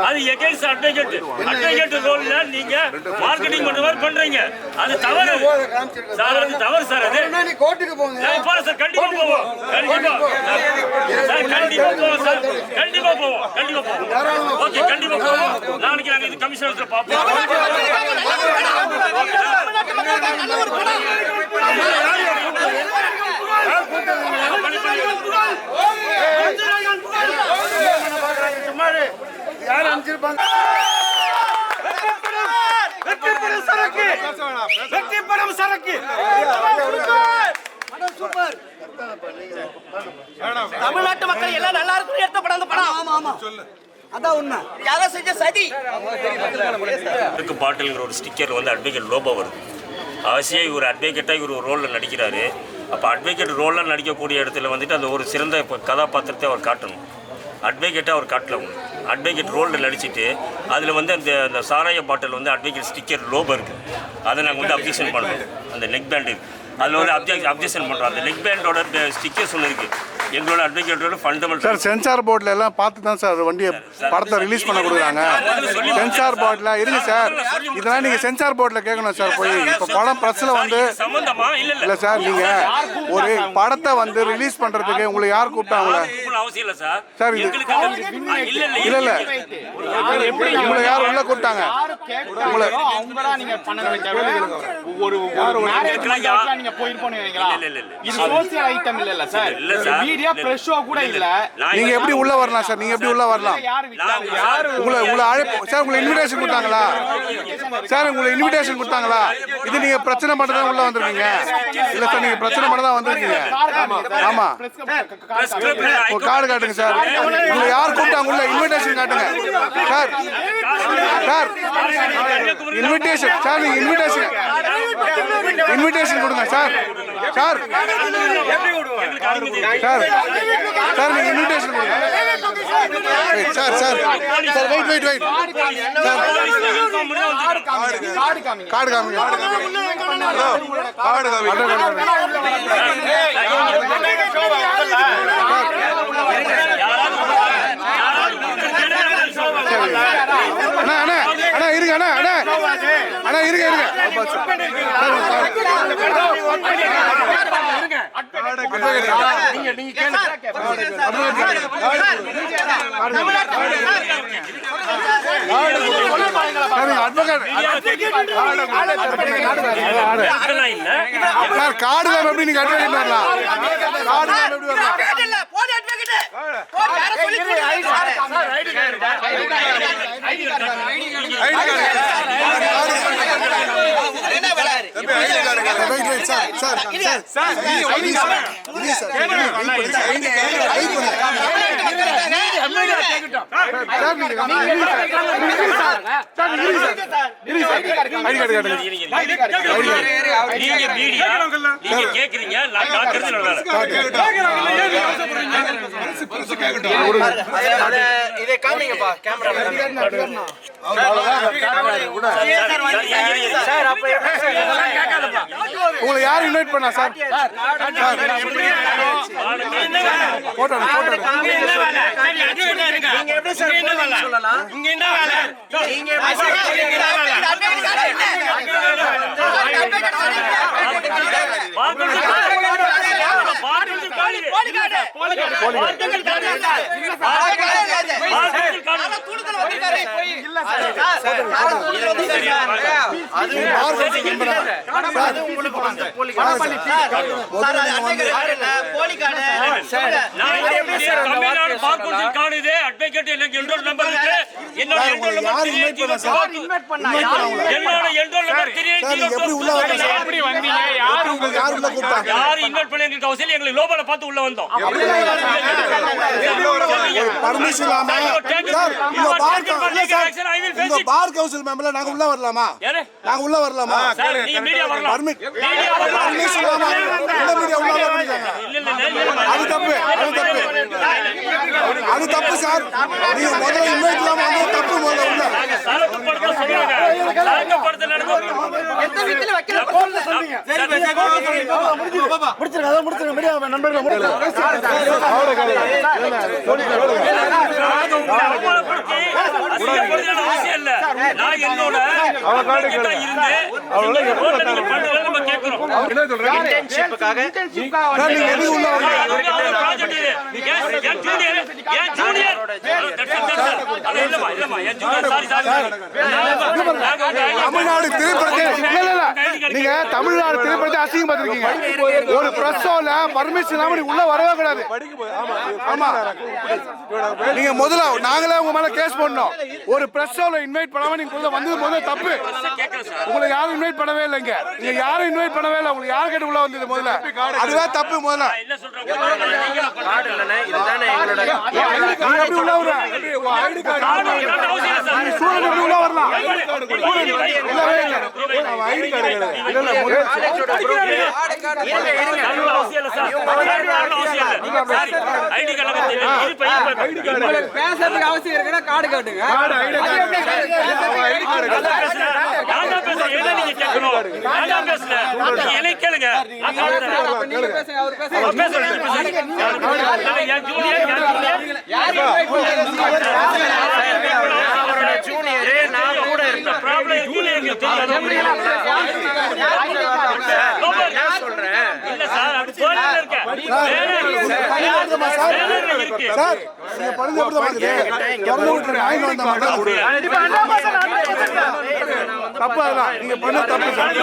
அது against advocate ரோல்ல நீங்க marketing பண்ற மாதிரி பண்றீங்க. அது தவறு சார், அது தவறு சார். அது கோர்ட்டுக்கு போங்க. போறோம் சார், கண்டிப்பா போவோம், கண்டிப்பா போவோம் சார், கண்டிப்பா போவோம். ஓகே, கண்டிப்பா போவோம். நாளைக்கு நாங்க இது கமிஷனர்ல பாப்போம். யார் அனுப்பிச்சிருப்பாங்க? தமிழ்நாட்டு மக்கள் எல்லாம் நல்லா இருக்கும் எடுத்த படம் அந்த படம். ஆமா ஆமா அதான் உண்மை. யாரோ செஞ்ச சதி. பாட்டில்ங்கிற ஒரு ஸ்டிக்கர் வந்து அட்வொகேட் லோபோ வருது. அவசியம் இவர் அட்வொகேட்டாக இவர் ஒரு ரோலில் நடிக்கிறாரு. அப்போ அட்வொகேட் ரோலில் நடிக்கக்கூடிய இடத்துல வந்துட்டு அந்த ஒரு சிறந்த கதாபாத்திரத்தை அவர் காட்டணும். அட்வொகேட்டாக அவர் காட்டல. அட்வொகேட் ரோலில் நடிச்சுட்டு அதில் வந்து அந்த சாராய பாட்டில் வந்து அட்வொகேட் ஸ்டிக்கர் லோபோ இருக்குது. அதை நாங்கள் வந்து அப்ஜெக்ஷன் பண்ணுறோம். அந்த நெக் பேண்ட் இருக்குது, அதில் ஒரு அப்ஜெக்ஷன் பண்ணுறோம். அந்த நெக் பேண்டோட ஸ்டிக்கர்ஸ் ஒன்று இருக்குது. எங்களோட அட்வொகேட்டோட ஃபண்டமெண்டல் சார் சென்சார் போர்டில் எல்லாம் பார்த்து தான் சார் வண்டியை படத்தை ரிலீஸ் பண்ண கொடுக்குறாங்க. சென்சார் போர்டில் இருங்க சார், இதெல்லாம் நீங்கள் சென்சார் போர்டில் கேட்கணும் சார். போய் இப்போ படம் ப்ரெஸ்ஸில் வந்து இல்லை சார், நீங்கள் ஒரு படத்தை வந்து ரிலீஸ் பண்ணுறதுக்கு உங்களை யார் கூப்பிட்டாங்களே? அவசியம் இல்லை சார். சார் இது இல்லை இல்லை, உங்களை யார் உள்ள கூப்பிட்டாங்க? உங்களை நீங்க எப்படி உள்ள வரலாம் சார்? நீங்க எப்படி உள்ள வரலாம்? உங்களை அழைப்பு சார், உங்களை இன்விடேஷன் கொடுத்தாங்களா சார்? உங்களை இன்விடேஷன் கொடுத்தாங்களா? இது நீங்க பிரச்சனை பண்ண தான் உள்ள வந்திருக்கீங்க. இல்ல சார், நீங்க பிரச்சனை பண்ண தான் வந்திருக்கீங்க. ஆமா, கார்டு காட்டுங்க சார். உங்களை யார் கூப்பிட்டாங்க? உள்ள இன்விடேஷன் காட்டுங்க சார். சார் இன்விடேஷன் சார், நீங்க இன்விடேஷன் கொடுங்க சார். சார் சார் சார் நீங்க இன்விடேஷன் கொடுங்க sir. Sir sir wait sir, card காமிங்க. கார்டு அண்ணா அண்ணா அண்ணா இருங்க, அண்ணா அண்ணா அண்ணா இருங்க இருங்க. கார்டு எப்படி நீங்க அட்வொகேட் வரலாம்? கார்டு எப்படி வரலாம்? இதை காமிங்கப்பா கேமரா. உங்களை யார் இன்வைட் பண்ணா சார்? போட்டோ பார் கவுன்சில் மெம்பர்ல நாங்க உள்ள வரலாமா? நாங்க உள்ள வரலாமா? அது தப்பு, அது தப்பு. அது தப்பு சார். நீங்க முதல்ல இன்வைட் இல்லாம வந்தது தப்பு. முதல்ல உள்ள சரக்குப்படுத்த சொல்லுங்க. சரக்குப்படுத்த நடக்கும். எந்த வீட்டுல வைக்கல போன்னு சொன்னீங்க. முடிச்சிருங்க மீடியா நண்பர்களே அவமானப்படுத்தி அசிங்கப்படுத்த அவசியம் இல்ல. நான் என்னோட கிட்ட இருந்து ரோட்ல நீங்க பண்ணுங்க நம்ம கேக்குறோம். இன்டர்ன்ஷிப்புக்காக நீங்க எதுக்கு உள்ள வரீங்க? ப்ராஜெக்ட் இது. என் ஜூனியர் இல்லம்மா என் ஜூனியர் சாரி தமிழ்நாடு திரைப்படத்தை நீங்க தமிழ்நாடு திரைப்படத்தை அசிங்கப்படுத்திருக்கீங்க. ஒரு பிரஸ்ஸோல பர்மிஷன் இல்லாம நீங்க உள்ள வரவே கூடாது. ஆமா நீங்க முதல்ல நாங்களே உங்க மேல கேஸ் பண்ணோம். ஒரு பிரஸ்ஸோல இன்வைட் பண்ணாம நீங்க உள்ள வந்தது முதல்ல தப்பு. உங்களை யாரும் இன்வைட் பண்ணவே இல்லைங்க. நீங்க யாரும் இன்வைட் பண்ணவே இல்லை. உங்களுக்கு யார் கேட்டு உள்ள வந்தது முதல்ல? அதுதான் தப்பு. முதல்ல என்ன சொல்றேன் கார்டு இல்லனே இதுதானே எங்களோட நீங்க எப்படி உள்ள வர? ஐடி கார்டு ஸ்டூடண்ட் எப்படி உள்ள வரலாம்? இல்லவே இல்ல. ஐடி கார்டு இல்ல இல்ல பேசுறதுக்கு அவசியம் இருக்குன்னா கார்டு காட்டுங்க. நீங்க பேசுங்க அவர் அவரோட ஜூனியர் நான் கூட இருந்தேன். சொல்றேன் சார் நீங்க படுது எப்படி தான் தப்பு. அதெல்லாம் நீங்க பண்ண தப்பு சார்.